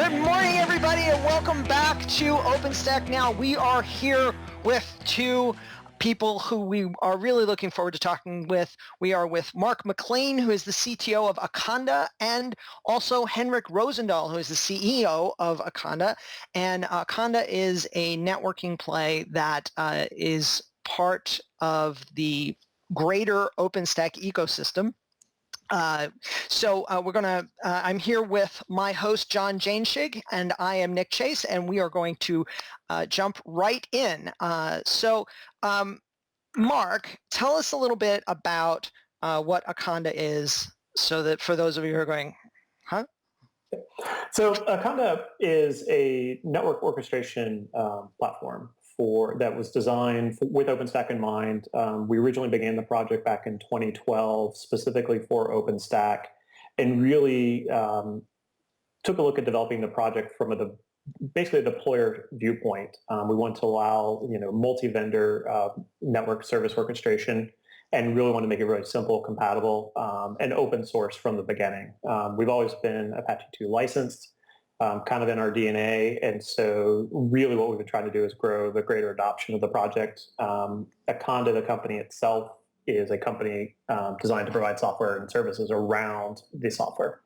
Good morning, everybody, and welcome back to OpenStack Now. We are here with two people who we are really looking forward to talking with. We are with Mark McClain, who is the CTO of Akanda, and also Henrik Rosendahl, who is the CEO of Akanda. And Akanda is a networking play that is part of the greater OpenStack ecosystem. I'm here with my host, John Jainschigg, and I am Nick Chase, and we are going to jump right in. Mark, tell us a little bit about what Akanda is, so that for those of you who are going, huh? So Akanda is a network orchestration platform that was designed with OpenStack in mind. We originally began the project back in 2012, specifically for OpenStack, and really took a look at developing the project from basically the deployer viewpoint. We want to allow multi-vendor network service orchestration, and really want to make it really simple, compatible, and open source from the beginning. We've always been Apache 2 licensed, kind of in our DNA, and so really what we've been trying to do is grow the greater adoption of the project. Akanda, the company itself, is a company designed to provide software and services around the software.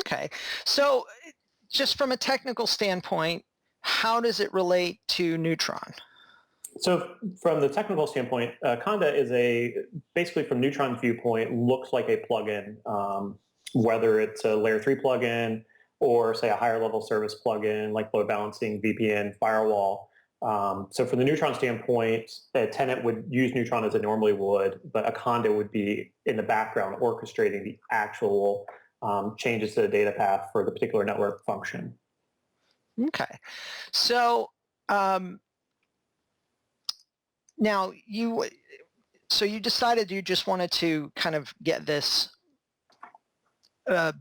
Okay, so just from a technical standpoint, how does it relate to Neutron? So from the technical standpoint, Conda is basically from Neutron's viewpoint, looks like a plugin, whether it's a layer 3 plugin or say a higher level service plugin like load balancing, VPN, firewall. So from the Neutron standpoint, a tenant would use Neutron as it normally would, but Akanda would be in the background orchestrating the actual changes to the data path for the particular network function. Okay. So now you decided you just wanted to kind of get this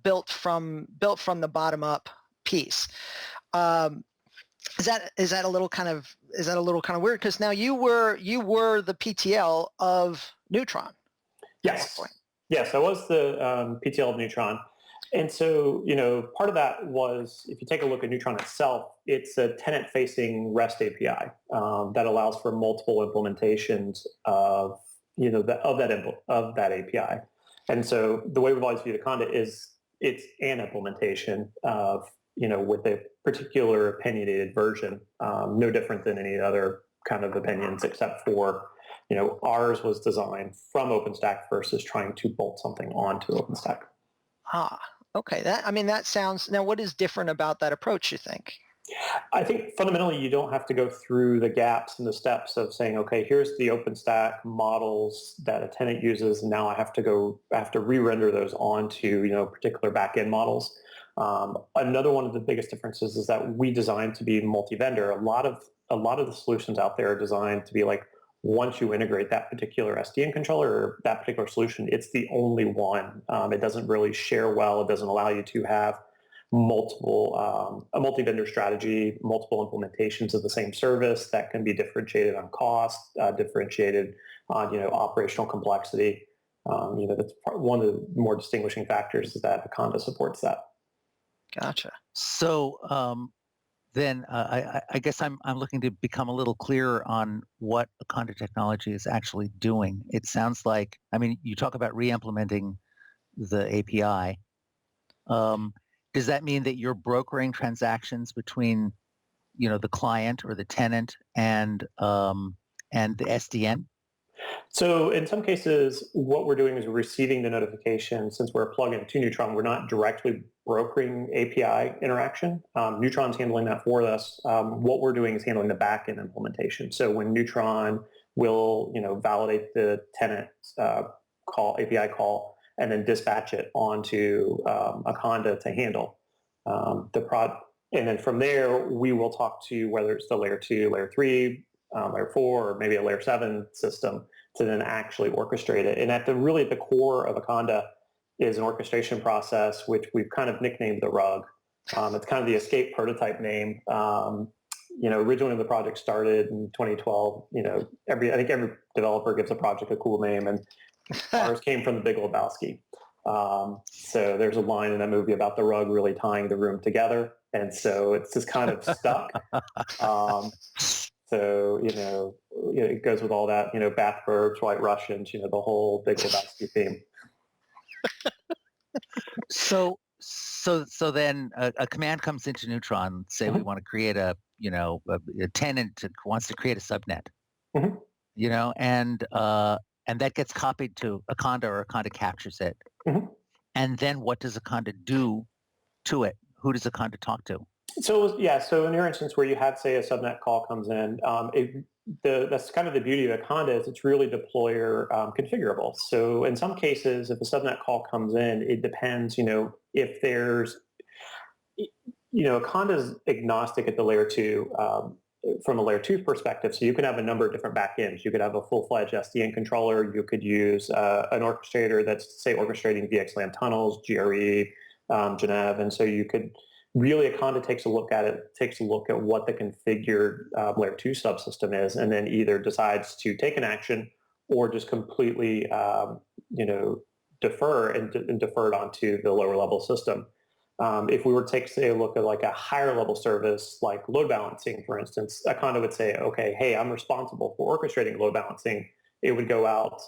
built from the bottom up piece. Is that a little kind of weird? Because now you were the PTL of Neutron. Yes. Yes, I was the PTL of Neutron. And so, part of that was, if you take a look at Neutron itself, it's a tenant-facing REST API that allows for multiple implementations of that API. And so, the way we've always viewed Conda is it's an implementation of with a particular opinionated version, no different than any other kind of opinions, except for ours was designed from OpenStack versus trying to bolt something onto OpenStack. Okay. That sounds. Now, what is different about that approach, you think? I think fundamentally you don't have to go through the gaps and the steps of saying, okay, here's the OpenStack models that a tenant uses, and now I have to re-render those onto particular backend models. Another one of the biggest differences is that we designed to be multi-vendor. A lot of the solutions out there are designed to be like, once you integrate that particular SDN controller or that particular solution, it's the only one. It doesn't really share well. It doesn't allow you to have a multi-vendor strategy, multiple implementations of the same service that can be differentiated on cost, differentiated on operational complexity. That's one of the more distinguishing factors is that Akanda supports that. Gotcha. So then I guess I'm looking to become a little clearer on what Akanda technology is actually doing. It sounds like, you talk about re-implementing the API. Does that mean that you're brokering transactions between, the client or the tenant and the SDN? So in some cases, what we're doing is we're receiving the notification. Since we're a plugin to Neutron, we're not directly brokering API interaction. Neutron's handling that for us. What we're doing is handling the backend implementation. So when Neutron will, validate the tenant API call, and then dispatch it onto Akanda to handle and then from there, we will talk to whether it's the layer 2, layer 3, layer 4, or maybe a layer 7 system to then actually orchestrate it. And at the core of Akanda is an orchestration process, which we've kind of nicknamed the rug. It's kind of the escape prototype name. Originally when the project started in 2012, I think every developer gives a project a cool name, and ours came from the Big Lebowski. So there's a line in that movie about the rug really tying the room together. And so it's just kind of stuck. So, it goes with all that, bath verbs, white Russians, the whole Big Lebowski theme. So then a command comes into Neutron. Say we want to create a tenant wants to create a subnet, and that gets copied to Akanda, or Akanda captures it. And then what does Akanda do to it? Who does Akanda talk to? So in your instance where you had, say, a subnet call comes in, that's kind of the beauty of Akanda is it's really deployer configurable. So in some cases, if a subnet call comes in, it depends, if there's, Akanda's agnostic at the layer 2 from a layer 2 perspective. So you can have a number of different backends. You could have a full-fledged SDN controller. You could use an orchestrator that's, say, orchestrating VXLAN tunnels, GRE, Genève, and so you could really, Akanda takes a look at what the configured layer 2 subsystem is, and then either decides to take an action or just completely, defer and defer it onto the lower level system. If we were to take, say, a look at like a higher level service, like load balancing, for instance, Akanda would say, okay, hey, I'm responsible for orchestrating load balancing. It would go out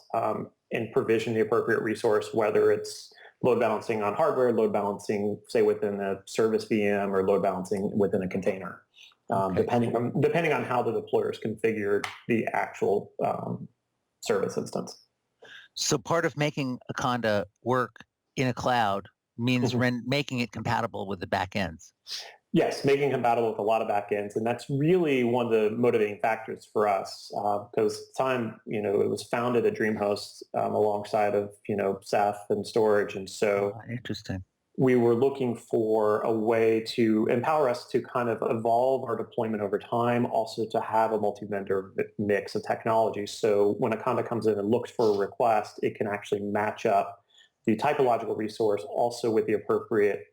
and provision the appropriate resource, whether it's load balancing on hardware, load balancing, say, within a service VM, or load balancing within a container, depending on how the deployer is configured the actual service instance. So part of making Akanda work in a cloud means making it compatible with the backends. Yes, making compatible with a lot of backends, and that's really one of the motivating factors for us. Because at the time, it was founded at DreamHost alongside of Ceph and storage, and so interesting. We were looking for a way to empower us to kind of evolve our deployment over time, also to have a multi-vendor mix of technologies. So when Akanda comes in and looks for a request, it can actually match up the typological resource also with the appropriate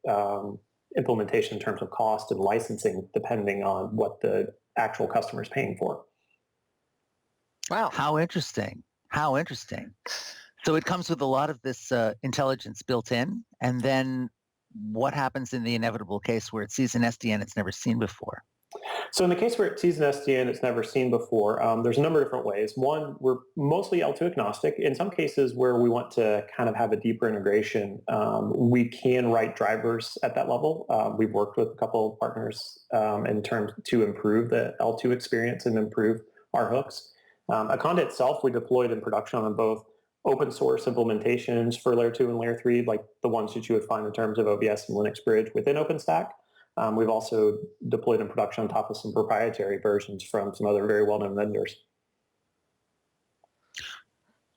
implementation in terms of cost and licensing, depending on what the actual customer is paying for. Wow. How interesting. So it comes with a lot of this intelligence built in, and then what happens in the inevitable case where it sees an SDN it's never seen before? So in the case where it sees an SDN it's never seen before, there's a number of different ways. One, we're mostly L2 agnostic. In some cases where we want to kind of have a deeper integration, we can write drivers at that level. We've worked with a couple of partners in terms to improve the L2 experience and improve our hooks. Akanda itself, we deployed in production on both open source implementations for layer 2 and layer 3, like the ones that you would find in terms of OBS and Linux Bridge within OpenStack. We've also deployed in production on top of some proprietary versions from some other very well-known vendors.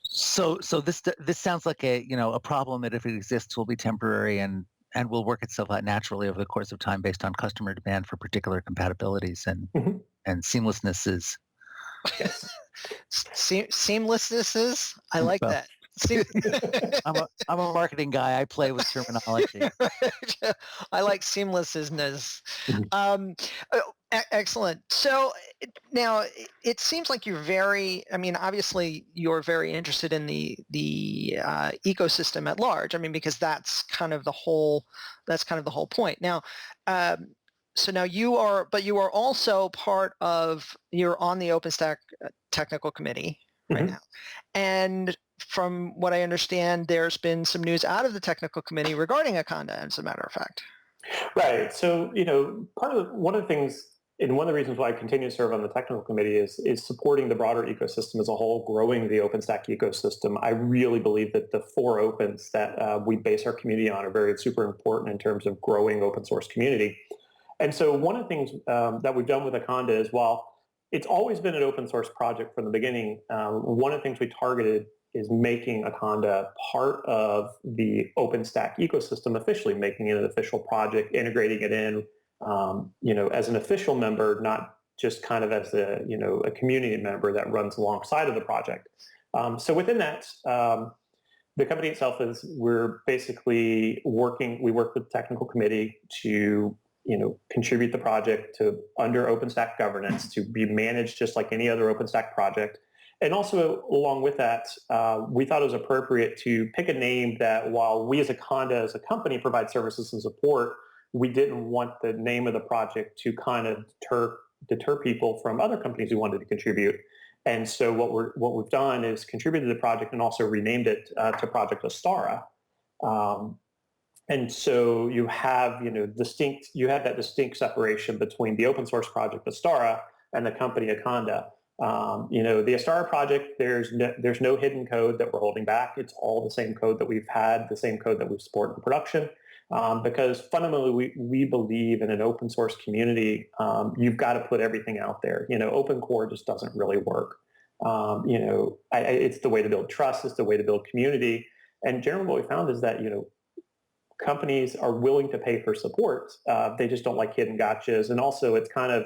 So this sounds like a problem that if it exists will be temporary and will work itself out naturally over the course of time based on customer demand for particular compatibilities and seamlessnesses. Yes. Seamlessnesses? I like that. I'm a marketing guy. I play with terminology. I like seamlessness. Excellent. So now it seems like you're obviously you're very interested in the ecosystem at large. Because that's kind of the whole point. Now, so now you are also you're on the OpenStack technical committee right now. And from what I understand, there's been some news out of the technical committee regarding Akanda, as a matter of fact. Right. So, one of the things, and one of the reasons why I continue to serve on the technical committee is supporting the broader ecosystem as a whole, growing the OpenStack ecosystem. I really believe that the 4 opens that we base our community on are very super important in terms of growing open source community. And so one of the things that we've done with Akanda is, while it's always been an open source project from the beginning, one of the things we targeted is making Akanda part of the OpenStack ecosystem officially, making it an official project, integrating it in, as an official member, not just kind of as a community member that runs alongside of the project. So within that, the company itself we're basically we work with the technical committee to contribute the project to under OpenStack governance, to be managed just like any other OpenStack project. And also along with that, we thought it was appropriate to pick a name that while we as Akanda as a company provide services and support, we didn't want the name of the project to kind of deter people from other companies who wanted to contribute. And so what we've done is contributed to the project and also renamed it to Project Astara. And so you have that distinct separation between the open source project Astara and the company Akanda. The Astara project, there's no hidden code that we're holding back. It's all the same code that we've had, the same code that we support in production. Because fundamentally, we believe in an open source community. You've got to put everything out there. Open core just doesn't really work. It's the way to build trust. It's the way to build community. And generally, what we found is that companies are willing to pay for support. They just don't like hidden gotchas. And also, it's kind of,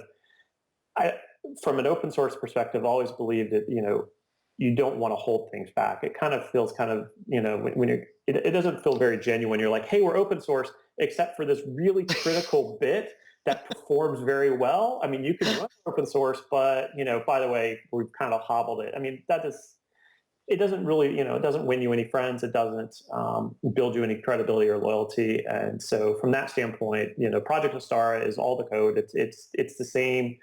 from an open source perspective, always believed that you don't want to hold things back. It kind of feels when it doesn't feel very genuine. You're like, hey, we're open source, except for this really critical bit that performs very well. I mean, you can run open source, but by the way, we've kind of hobbled it. I mean, it doesn't really, it doesn't win you any friends. It doesn't build you any credibility or loyalty. And so from that standpoint, Project Astara is all the code. It's the same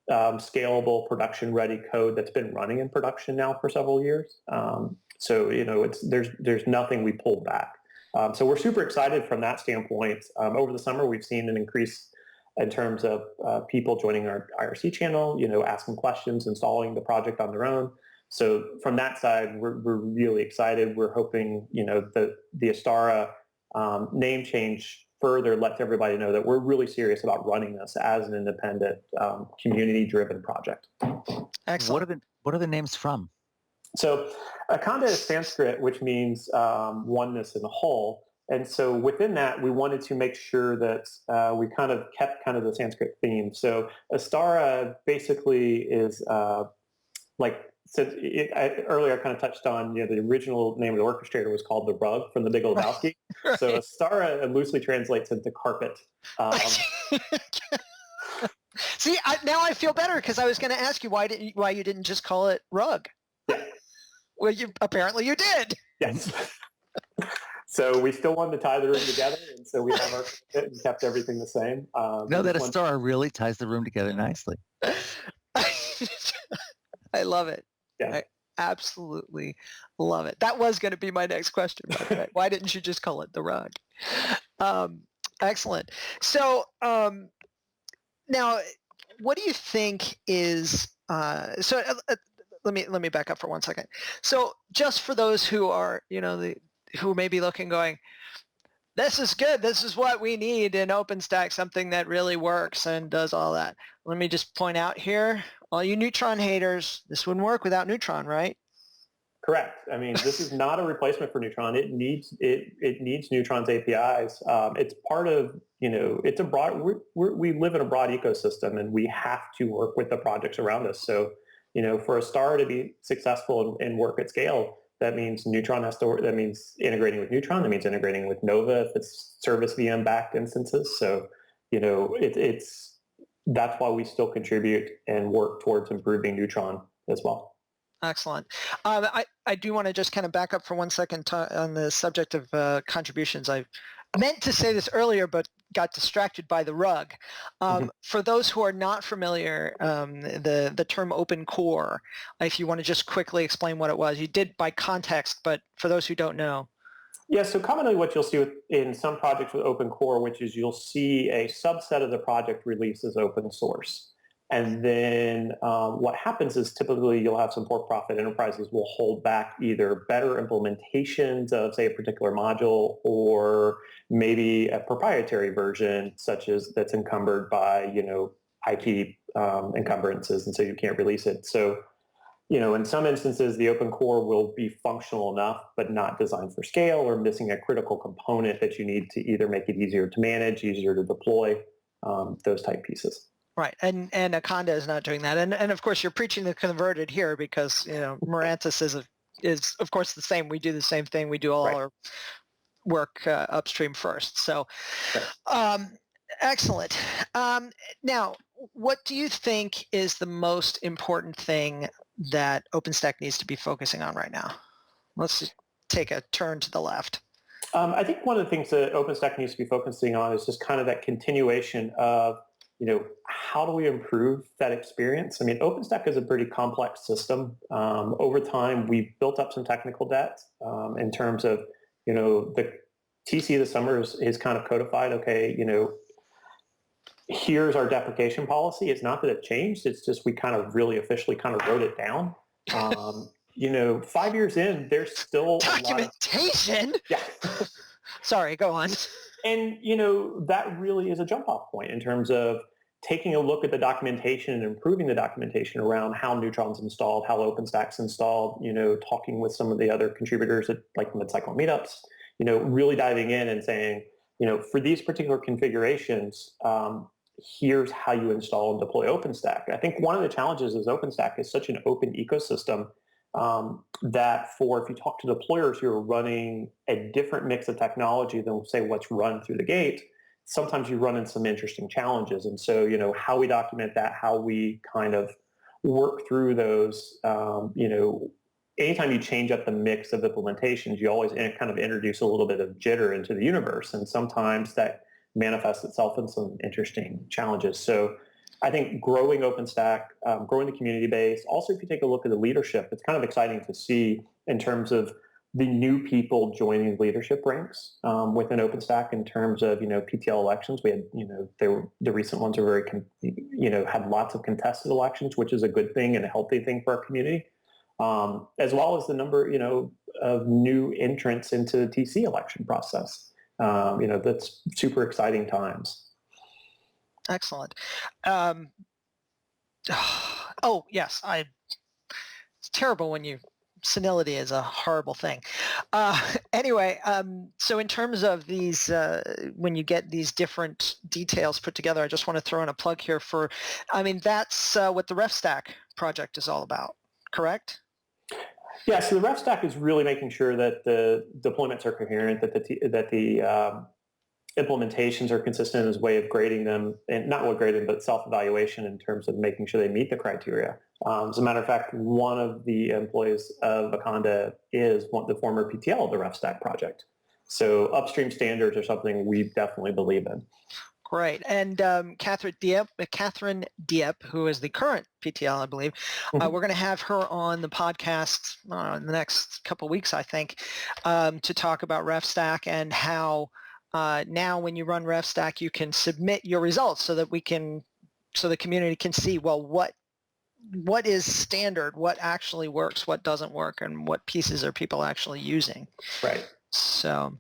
scalable production ready code that's been running in production now for several years. So there's nothing we pulled back. So we're super excited from that standpoint. Over the summer, we've seen an increase in terms of people joining our IRC channel, asking questions, installing the project on their own. So from that side, we're really excited. We're hoping, the Astara name change further lets everybody know that we're really serious about running this as an independent, community-driven project. Excellent. What are the names from? So Akanda is Sanskrit, which means oneness in the whole. And so within that, we wanted to make sure that we kind of kept kind of the Sanskrit theme. So Astara basically is earlier I kind of touched on, the original name of the orchestrator was called The Rug from the Big Lebowski. Right. So Astara loosely translates into carpet. See, now I feel better because I was going to ask you why you didn't just call it Rug. Yeah. Well, apparently you did. Yes. So we still wanted to tie the room together, and so we have our and kept everything the same. That Astara really ties the room together nicely. I love it. Yeah. I absolutely love it. That was going to be my next question, by the way. Why didn't you just call it The Rug? Excellent. So now, what do you think is let me back up for 1 second. So just for those who are, who may be looking going, this is good. This is what we need in OpenStack, something that really works and does all that. Let me just point out here, all you Neutron haters, this wouldn't work without Neutron, right? Correct. I mean, this is not a replacement for Neutron. It needs Neutron's APIs. It's part of, it's a broad, we live in a broad ecosystem and we have to work with the projects around us. So, for Astara to be successful and work at scale, that means Neutron has to work. That means integrating with Neutron. That means integrating with Nova if it's service VM backed instances. So, that's why we still contribute and work towards improving Neutron as well. Excellent. I do want to just kind of back up for 1 second on the subject of contributions. I meant to say this earlier, but got distracted by the rug. For those who are not familiar, the term open core, if you want to just quickly explain what it was. You did by context, but for those who don't know. Yeah, so commonly what you'll see in some projects with open core, which is you'll see a subset of the project released as open source. And then what happens is typically you'll have some for-profit enterprises will hold back either better implementations of, say, a particular module or maybe a proprietary version such as that's encumbered by, IP encumbrances, and so you can't release it. So, in some instances, the open core will be functional enough but not designed for scale or missing a critical component that you need to either make it easier to manage, easier to deploy, those type pieces. Right, and Akanda is not doing that, and of course you're preaching the converted here because Mirantis is of course the same. We do the same thing. We do all our work upstream first. So, Excellent. Now, what do you think is the most important thing that OpenStack needs to be focusing on right now? Let's just take a turn to the left. I think one of the things that OpenStack needs to be focusing on is just kind of that continuation of, how do we improve that experience? I mean, OpenStack is a pretty complex system. Over time, we've built up some technical debt in terms of, the TC this summer is kind of codified. Okay, here's our deprecation policy. It's not that it changed. It's just we kind of really officially kind of wrote it down. 5 years in, there's still documentation. Yeah. Sorry, go on. And that really is a jump off point in terms of taking a look at the documentation and improving the documentation around how Neutron's installed, how OpenStack's installed. Talking with some of the other contributors at like mid-cycle meetups. Really diving in and saying, for these particular configurations, here's how you install and deploy OpenStack. I think one of the challenges is OpenStack is such an open ecosystem that if you talk to deployers who are running a different mix of technology than, say, what's run through the gate, sometimes you run into some interesting challenges. And so, how we document that, how we kind of work through those, anytime you change up the mix of implementations, you always kind of introduce a little bit of jitter into the universe. And sometimes that manifests itself in some interesting challenges. So I think growing OpenStack, growing the community base. Also, if you take a look at the leadership, it's kind of exciting to see in terms of the new people joining leadership ranks within OpenStack in terms of, PTL elections. We had, the recent ones are very, had lots of contested elections, which is a good thing and a healthy thing for our community. As well as the number, of new entrants into the TC election process. That's super exciting times. Excellent. Yes, it's terrible when senility is a horrible thing. Anyway, so in terms of these, when you get these different details put together, I just want to throw in a plug here that's what the Refstack project is all about, correct? Yeah, so the Refstack is really making sure that the deployments are coherent, that the implementations are consistent as a way of grading them, and not what grading, but self-evaluation in terms of making sure they meet the criteria. As a matter of fact, one of the employees of Akanda is the former PTL of the Refstack project. So upstream standards are something we definitely believe in. Great. And Catherine Dieppe, who is the current PTL, I believe, we're going to have her on the podcast in the next couple of weeks, I think, to talk about Refstack and how now when you run Refstack, you can submit your results so that the community can see, well, what is standard, what actually works, what doesn't work, and what pieces are people actually using. Right. So,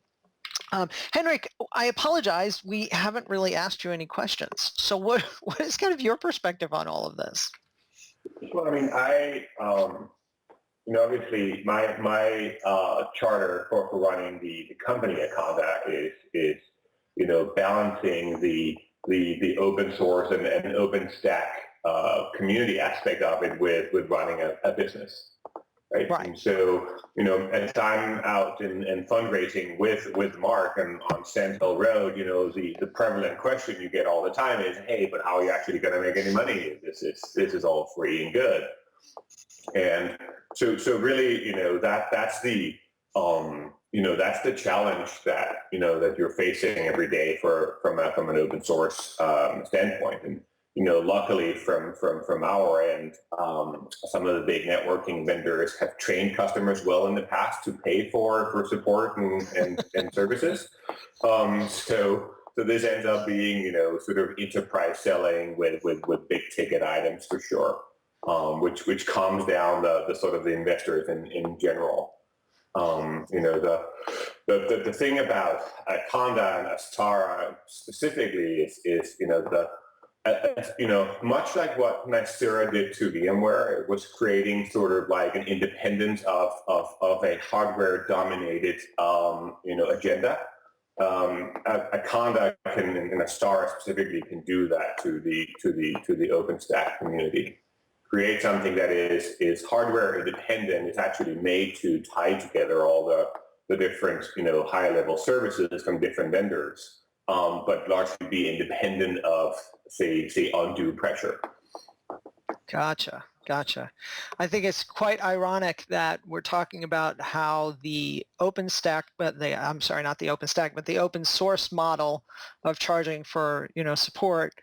Henrik, I apologize. We haven't really asked you any questions. So what is kind of your perspective on all of this? Well, I mean, obviously my charter for running the company at Conda is balancing the open source and OpenStack community aspect of it with running a business. Right. And so, as I'm out and fundraising with Mark and on Sand Hill Road, the prevalent question you get all the time is, hey, but how are you actually going to make any money? This is all free and good. And so really, that's the challenge that, that you're facing every day from an open source standpoint. And luckily from our end, some of the big networking vendors have trained customers well in the past to pay for support and services. So this ends up being, sort of enterprise selling with big ticket items for sure, which calms down the sort of the investors in general. The thing about Conda and Astara specifically is much like what Astara did to VMware, it was creating sort of like an independence of a hardware-dominated, agenda. Akanda and Astara specifically can do that to the OpenStack community. Create something that is hardware independent. It's actually made to tie together all the different high-level services from different vendors. but largely be independent of, say, undue pressure. Gotcha. I think it's quite ironic that we're talking about how the OpenStack, but not the OpenStack, but the open source model of charging for, support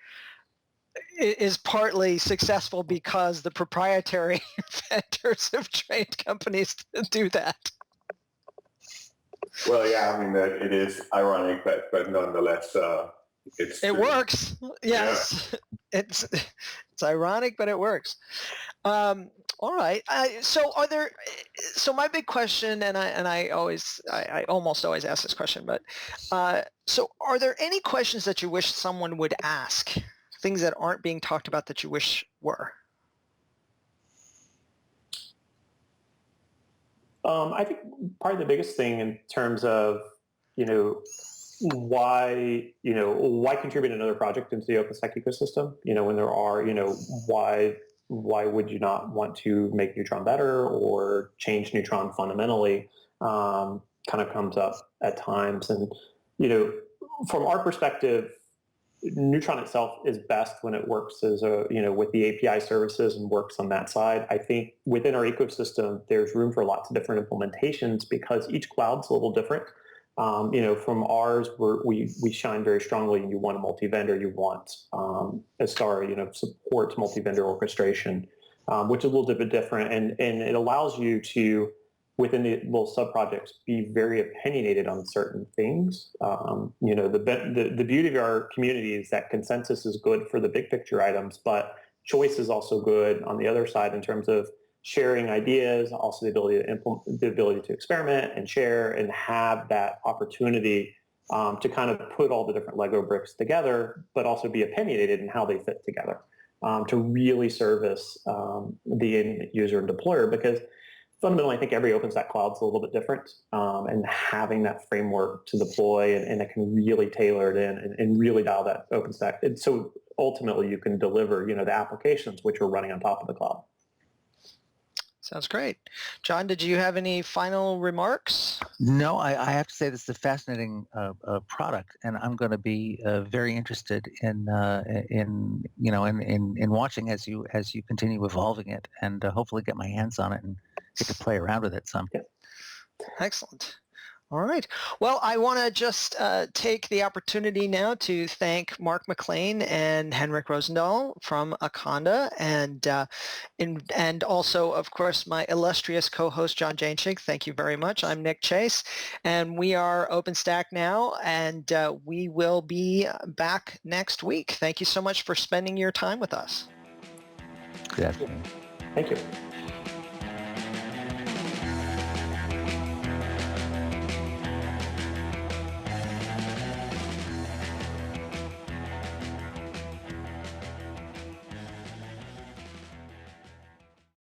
is partly successful because the proprietary vendors have trained companies to do that. Well, yeah, I mean, it is ironic, but nonetheless, it works. Yes, yeah. It's ironic, but it works. All right. So my big question, and I almost always ask this question, but so are there any questions that you wish someone would ask? Things that aren't being talked about that you wish were? I think probably the biggest thing in terms of, why contribute another project into the OpenStack ecosystem? When there are, why would you not want to make Neutron better or change Neutron fundamentally? Kind of comes up at times, and from our perspective, Neutron itself is best when it works as with the API services and works on that side. I think within our ecosystem, there's room for lots of different implementations because each cloud's a little different. From ours, we shine very strongly. You want a multi-vendor. You want Astara, supports multi-vendor orchestration, which is a little bit different, and it allows you to, within the little sub-projects, be very opinionated on certain things. The beauty of our community is that consensus is good for the big picture items, but choice is also good on the other side in terms of sharing ideas, also the ability to implement, the ability to experiment and share and have that opportunity to kind of put all the different Lego bricks together, but also be opinionated in how they fit together to really service the end user and deployer, because fundamentally, I think every OpenStack cloud is a little bit different, and having that framework to deploy and it can really tailor it in and really dial that OpenStack. And so ultimately, you can deliver, the applications which are running on top of the cloud. Sounds great. John, did you have any final remarks? No, I have to say this is a fascinating product, and I'm going to be very interested in watching as you continue evolving it, and hopefully get my hands on it and get to play around with it some. Yeah. Excellent. All right. Well, I want to just take the opportunity now to thank Mark McClain and Henrik Rosendahl from Akanda, and also, of course, my illustrious co-host, John Jainschigg. Thank you very much. I'm Nick Chase, and we are OpenStack Now, and we will be back next week. Thank you so much for spending your time with us. Good afternoon. Thank you.